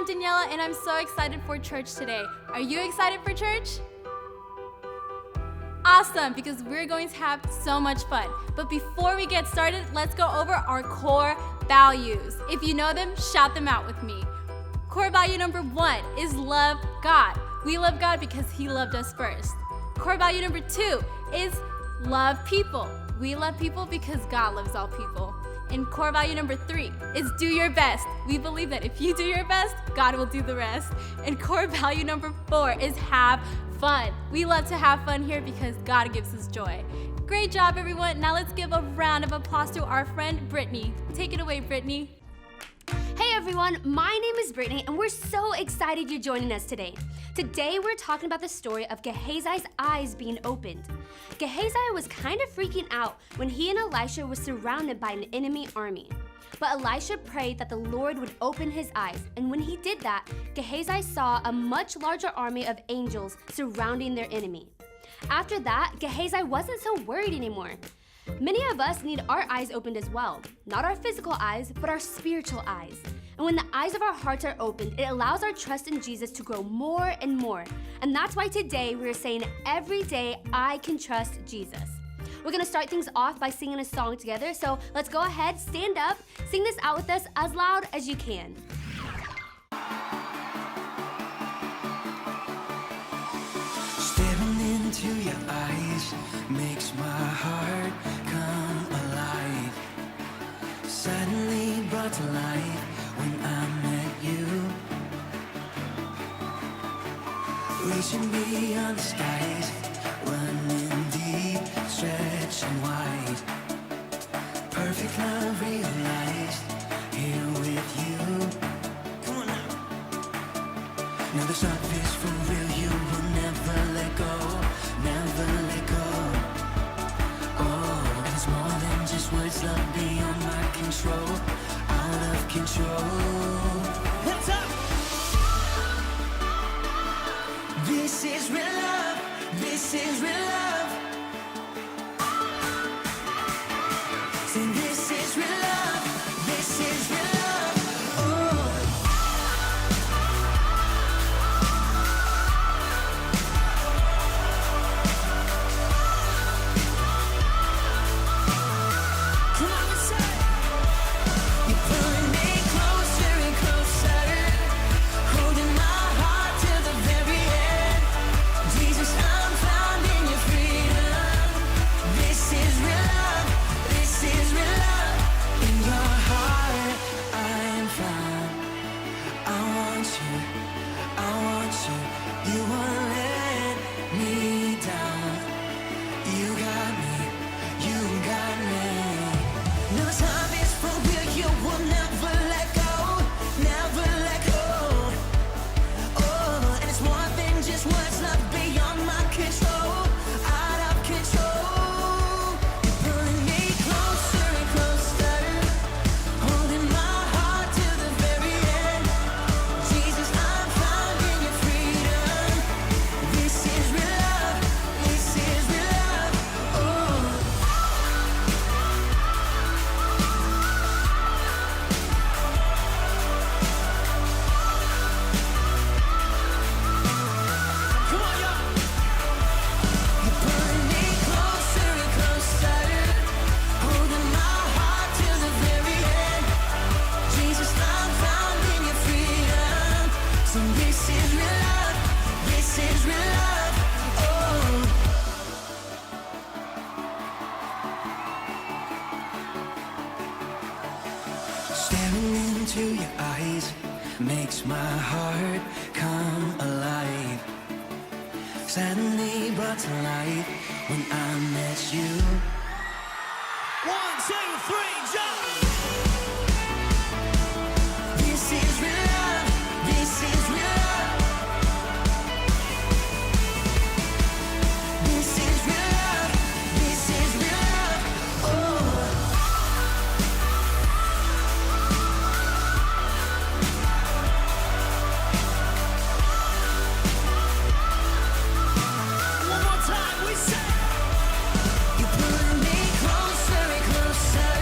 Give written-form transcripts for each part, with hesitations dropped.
I'm Daniela, and I'm so excited for church today. Are you excited for church? Awesome, because we're going to have so much fun. But before we get started, let's go over our core values. If you know them, shout them out with me. Core value number 1 is love God. We love God because He loved us first. Core value number 2 is love people. We love people because God loves all people. And core value number 3 is do your best. We believe that if you do your best, God will do the rest. And core value number 4 is have fun. We love to have fun here because God gives us joy. Great job, everyone. Now let's give a round of applause to our friend, Brittany. Take it away, Brittany. Hey everyone, my name is Brittany and we're so excited you're joining us today. Today we're talking about the story of Gehazi's eyes being opened. Gehazi was kind of freaking out when he and Elisha were surrounded by an enemy army. But Elisha prayed that the Lord would open his eyes, and when he did that, Gehazi saw a much larger army of angels surrounding their enemy. After that, Gehazi wasn't so worried anymore. Many of us need our eyes opened as well. Not our physical eyes, but our spiritual eyes. And when the eyes of our hearts are opened, it allows our trust in Jesus to grow more and more. And that's why today we're saying every day, I can trust Jesus. We're gonna start things off by singing a song together. So let's go ahead, stand up, sing this out with us as loud as you can. Staring into your eyes makes my heart come alive. Suddenly brought to life when I met you. Reaching beyond the skies, running deep, stretching wide. Perfect love realized here with you. Come on now. Now the love is for real, you will never let go, never let go. Oh, and it's more than just words, love beyond my control, out of control. Hands up! This is real love, this is real love. Say this is real love, this is real love. Oh. Come on and say, you're pulling me closer and closer, holding my heart till the very end. Jesus, I'm found in your freedom. This is real love, this is real love. In your heart, I am found. I want you, I want you. You won't let me down. You got me, you got me. No time is for real, you will never let go, never let go. Oh, and it's more than just words, love beyond my control, out of control. You're pulling me closer and closer, holding my heart till the very end. Jesus, I'm found in your freedom. This is real love, this is real love. Oh. Come on, y'all. You're pulling me closer and closer, holding my heart till the very end. Jesus, I'm found in your freedom. So this is real love, this is real love. Oh. Staring into your eyes makes my heart come alive. Suddenly brought to life when I met you. 1, 2, 3, jump! This is real love, this is real love. This is real love, this is real love. Oh. One more time, we say, you're pulling me closer and closer,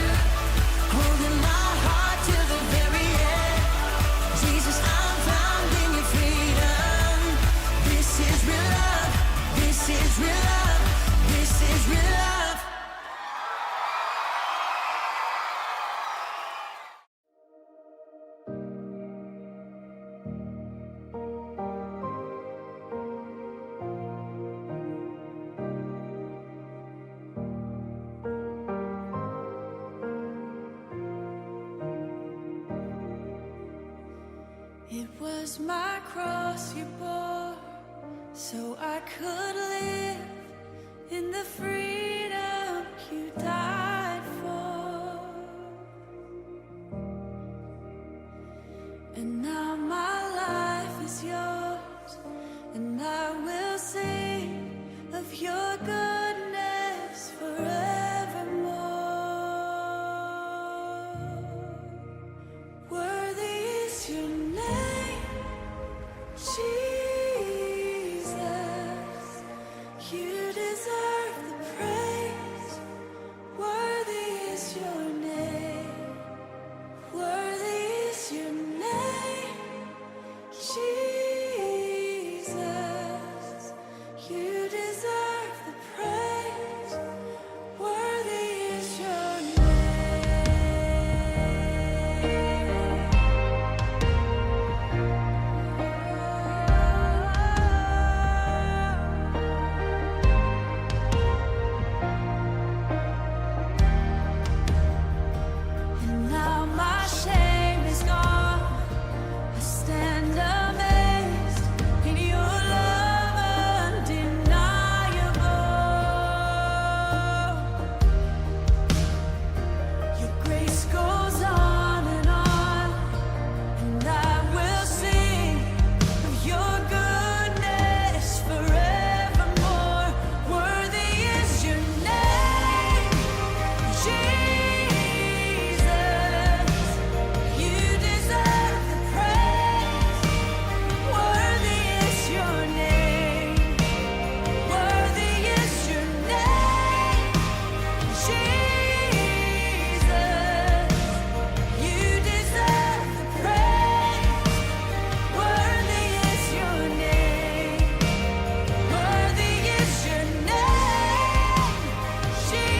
It was my cross you bore, so I could live in the freedom you died for. And now my life is yours, and I will sing of your goodness forevermore. Worthy is your name, Jesus. You deserve the praise. Worthy is your name. Worthy is your name, Jesus. You deserve the praise. Worthy is your And now my shame is gone. I stand amazed in your love undeniable. Your grace goes on, and I will sing of your goodness forevermore. Worthy is your name, Jesus. You deserve the praise. Worthy is your name. Worthy is your name, Jesus. You deserve the praise. Worthy is your name. Worthy is your name, Jesus.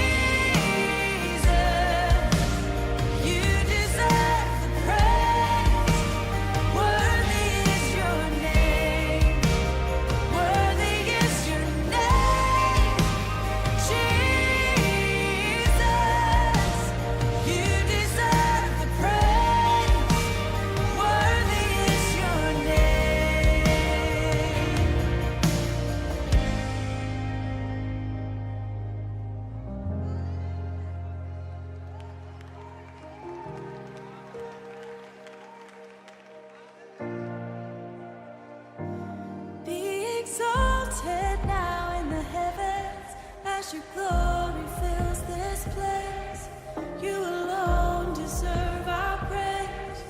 You deserve the praise. Worthy is your name. Worthy is your name, Jesus. You deserve the praise. Worthy is your name. Be exalted now in the heavens as your glory fills this place. You alone deserve our praise.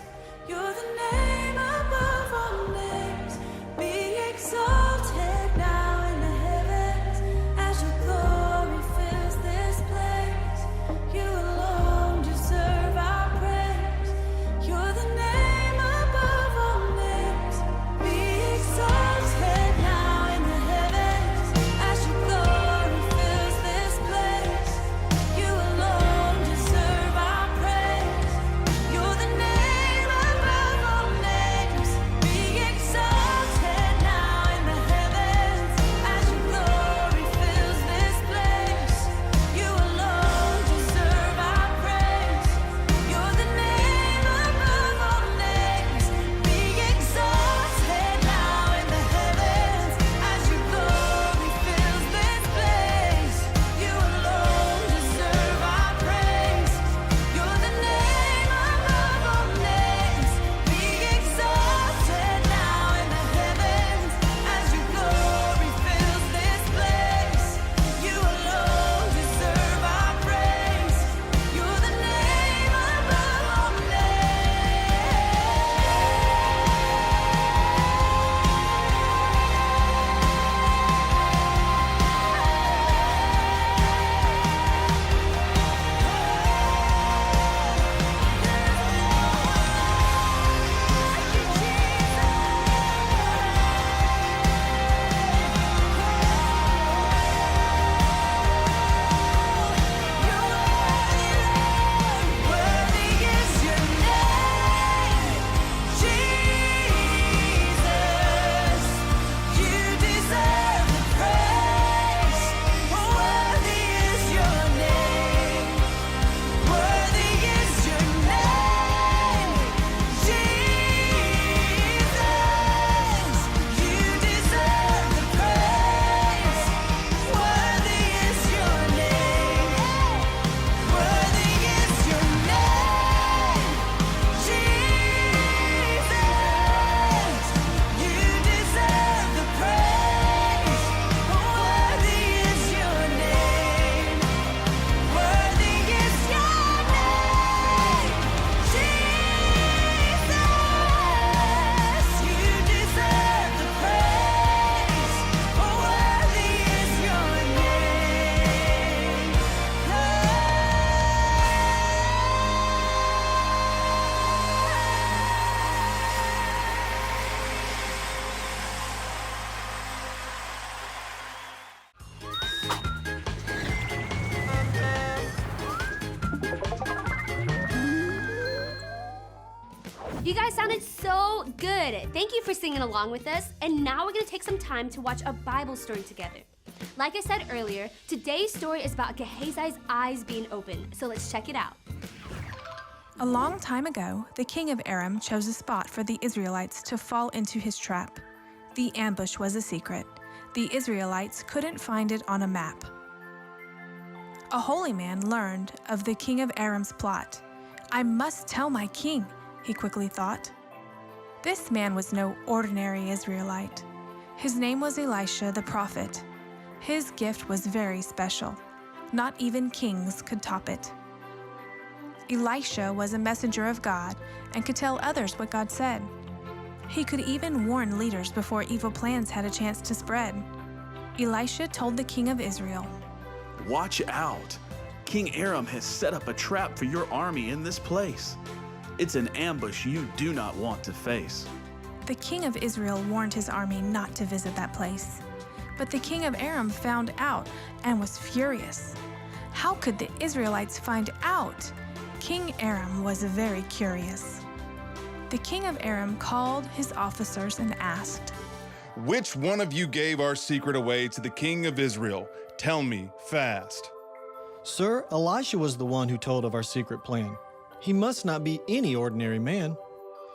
You're the name above all names. Be exalted now in the heavens as your glory fills this place. You alone deserve our praise. You're the name above all names. Be exalted now in the heavens as your glory fills this place. You alone deserve our praise. You're the name above all You guys sounded so good. Thank you for singing along with us. And now we're gonna take some time to watch a Bible story together. Like I said earlier, today's story is about Gehazi's eyes being opened. So let's check it out. A long time ago, the king of Aram chose a spot for the Israelites to fall into his trap. The ambush was a secret. The Israelites couldn't find it on a map. A holy man learned of the king of Aram's plot. I must tell my king, he quickly thought. This man was no ordinary Israelite. His name was Elisha the prophet. His gift was very special. Not even kings could top it. Elisha was a messenger of God and could tell others what God said. He could even warn leaders before evil plans had a chance to spread. Elisha told the king of Israel, "Watch out! King Aram has set up a trap for your army in this place. It's an ambush you do not want to face." The king of Israel warned his army not to visit that place. But the king of Aram found out and was furious. How could the Israelites find out? King Aram was very curious. The king of Aram called his officers and asked, Which one of you gave our secret away to the king of Israel? Tell me fast. Sir, Elisha was the one who told of our secret plan. He must not be any ordinary man.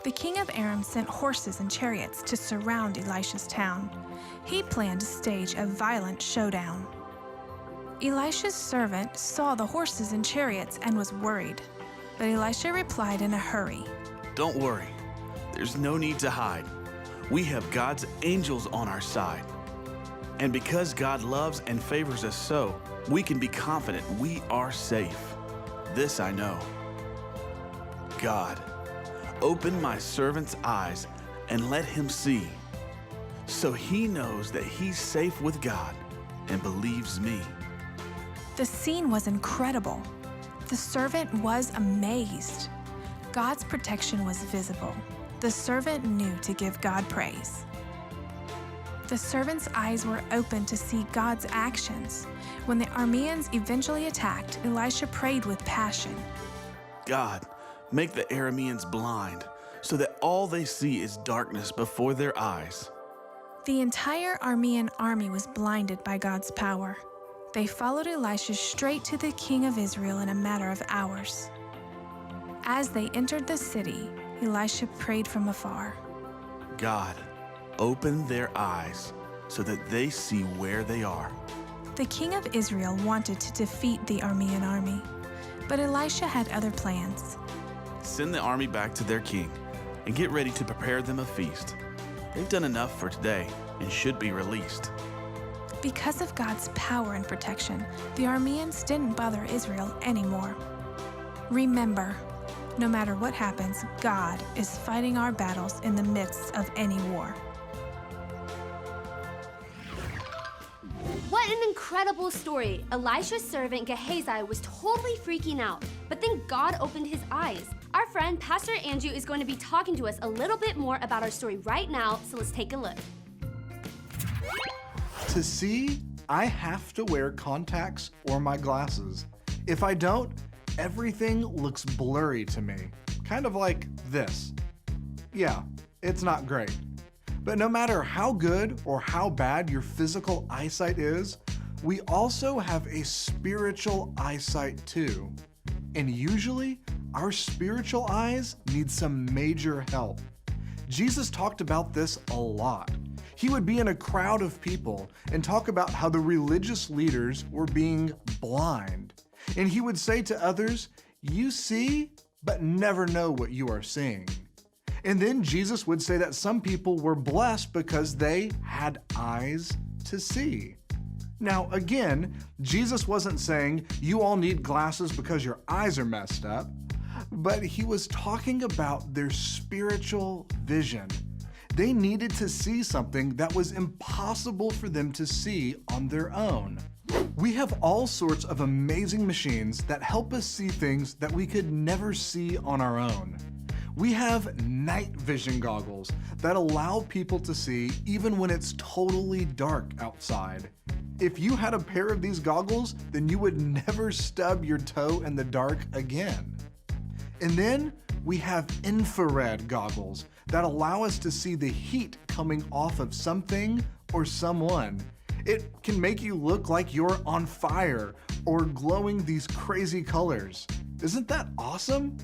The king of Aram sent horses and chariots to surround Elisha's town. He planned to stage a violent showdown. Elisha's servant saw the horses and chariots and was worried. But Elisha replied in a hurry, "Don't worry. There's no need to hide. We have God's angels on our side. And because God loves and favors us so, we can be confident we are safe. This I know. God, open my servant's eyes and let him see, so he knows that he's safe with God and believes me." The scene was incredible. The servant was amazed. God's protection was visible. The servant knew to give God praise. The servant's eyes were open to see God's actions. When the Arameans eventually attacked, Elisha prayed with passion. God, make the Arameans blind, so that all they see is darkness before their eyes. The entire Aramean army was blinded by God's power. They followed Elisha straight to the king of Israel in a matter of hours. As they entered the city, Elisha prayed from afar. God, open their eyes so that they see where they are. The king of Israel wanted to defeat the Aramean army, but Elisha had other plans. Send the army back to their king and get ready to prepare them a feast. They've done enough for today and should be released. Because of God's power and protection, the Arameans didn't bother Israel anymore. Remember, no matter what happens, God is fighting our battles in the midst of any war. What an incredible story. Elisha's servant Gehazi was totally freaking out, but then God opened his eyes. Our friend Pastor Andrew is going to be talking to us a little bit more about our story right now, so let's take a look. To see, I have to wear contacts or my glasses. If I don't, everything looks blurry to me. Kind of like this. Yeah, it's not great. But no matter how good or how bad your physical eyesight is, we also have a spiritual eyesight too. And usually, our spiritual eyes need some major help. Jesus talked about this a lot. He would be in a crowd of people and talk about how the religious leaders were being blind. And he would say to others, "You see, but never know what you are seeing." And then Jesus would say that some people were blessed because they had eyes to see. Now, again, Jesus wasn't saying you all need glasses because your eyes are messed up, but he was talking about their spiritual vision. They needed to see something that was impossible for them to see on their own. We have all sorts of amazing machines that help us see things that we could never see on our own. We have night vision goggles that allow people to see even when it's totally dark outside. If you had a pair of these goggles, then you would never stub your toe in the dark again. And then We have infrared goggles that allow us to see the heat coming off of something or someone. It can make you look like you're on fire or glowing these crazy colors. Isn't that awesome?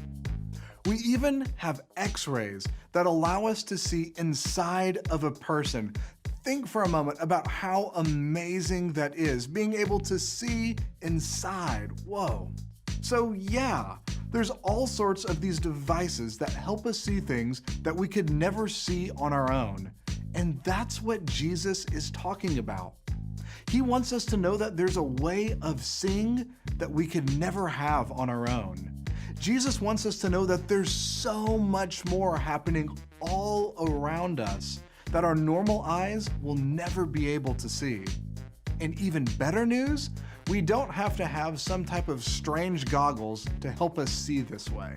We even have X-rays that allow us to see inside of a person. Think for a moment about how amazing that is, being able to see inside. Whoa. So yeah, there's all sorts of these devices that help us see things that we could never see on our own. And that's what Jesus is talking about. He wants us to know that there's a way of seeing that we could never have on our own. Jesus wants us to know that there's so much more happening all around us that our normal eyes will never be able to see. And even better news, we don't have to have some type of strange goggles to help us see this way.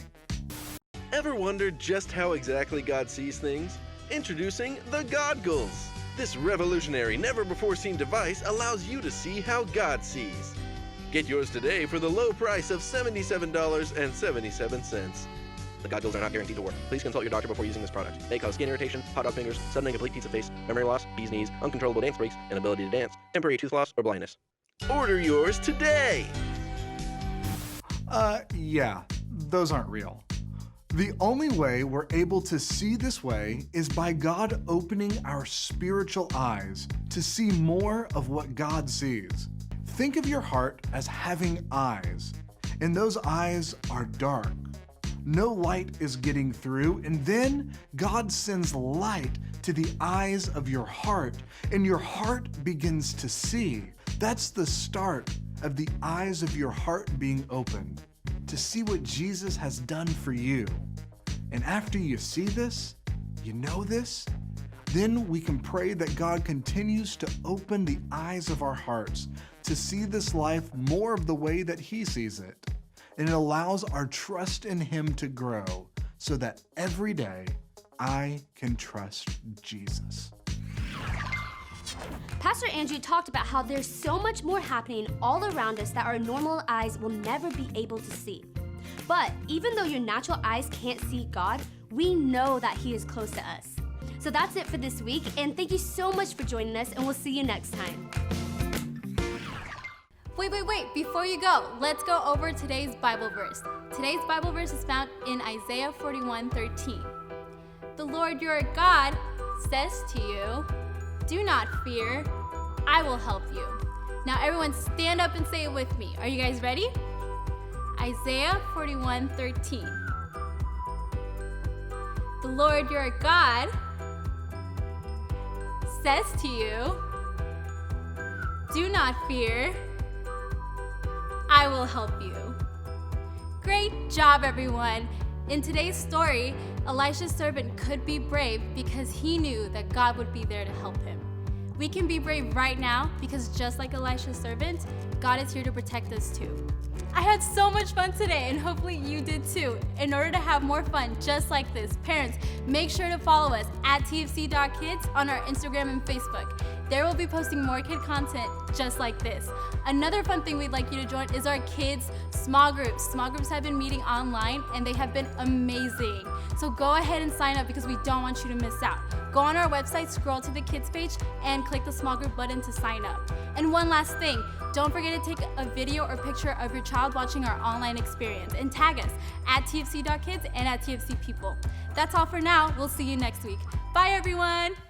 Ever wondered just how exactly God sees things? Introducing the Godgles. This revolutionary, never-before-seen device allows you to see how God sees. Get yours today for the low price of $77.77. The Godgles are not guaranteed to work. Please consult your doctor before using this product. May cause skin irritation, hot dog fingers, sudden and complete pizza face, memory loss, bee's knees, uncontrollable dance breaks, inability to dance, temporary tooth loss, or blindness. Order yours today! Yeah, those aren't real. The only way we're able to see this way is by God opening our spiritual eyes to see more of what God sees. Think of your heart as having eyes, and those eyes are dark. No light is getting through, and then God sends light to the eyes of your heart, and your heart begins to see. That's the start of the eyes of your heart being opened, to see what Jesus has done for you. And after you see this, you know this, then we can pray that God continues to open the eyes of our hearts to see this life more of the way that He sees it. And it allows our trust in Him to grow so that every day I can trust Jesus. Pastor Andrew talked about how there's so much more happening all around us that our normal eyes will never be able to see. But even though your natural eyes can't see God, we know that He is close to us. So that's it for this week, and thank you so much for joining us, and we'll see you next time. Wait, before you go, let's go over today's Bible verse. Today's Bible verse is found in Isaiah 41:13. The Lord your God says to you, do not fear, I will help you. Now everyone stand up and say it with me. Are you guys ready? Isaiah 41:13. The Lord your God says to you, do not fear, I will help you. Great job, everyone. In today's story, Elisha's servant could be brave because he knew that God would be there to help him. We can be brave right now because just like Elisha's servant, God is here to protect us too. I had so much fun today, and hopefully you did too. In order to have more fun just like this, parents, make sure to follow us at tfc.kids on our Instagram and Facebook. There we'll be posting more kid content just like this. Another fun thing we'd like you to join is our kids' small groups. Small groups have been meeting online and they have been amazing. So go ahead and sign up because we don't want you to miss out. Go on our website, scroll to the kids page, and click the small group button to sign up. And one last thing, don't forget to take a video or picture of your child watching our online experience and tag us at tfc.kids and at tfcpeople. That's all for now. We'll see you next week. Bye, everyone.